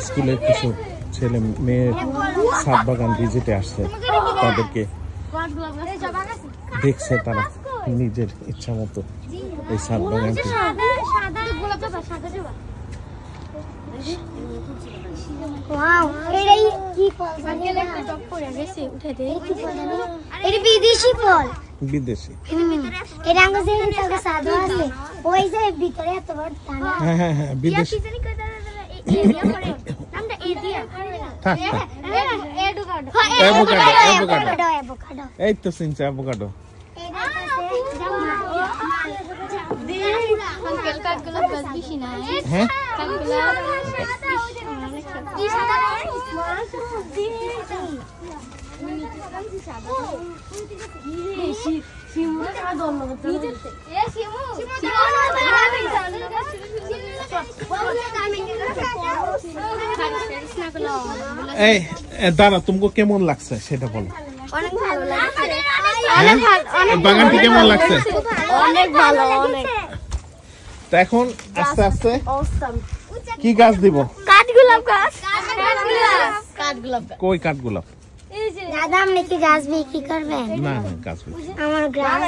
স্কুলের কিছু ছেলে মেয়ে ছাদ বাগান ভিজিটে আসছে, তাদেরকে দেখছে তারা নিজের ইচ্ছা মতো এই ছাদ বাগানটি। বিদেশি ফল, বিদেশি। হ্যাঁ বিদেশি। এই তো চিনছে অ্যাভোকাডো। হ্যাঁ এই দাঁড়া, তোমাকে কেমন লাগছে সেটা বলো। অনেক ভালো লাগছে। বাগানটি কেমন লাগছে? অনেক ভালো, অনেক। তো এখন আস্তে আস্তে কি গাছ দিব? কাঠগোলাপ গাছ। কাঠগোলাপ গাছ। কই কাঠগোলাপ? দাদা আপনি কি গাছ বিক্রি করবেন? না না, গাছ আমার গাছ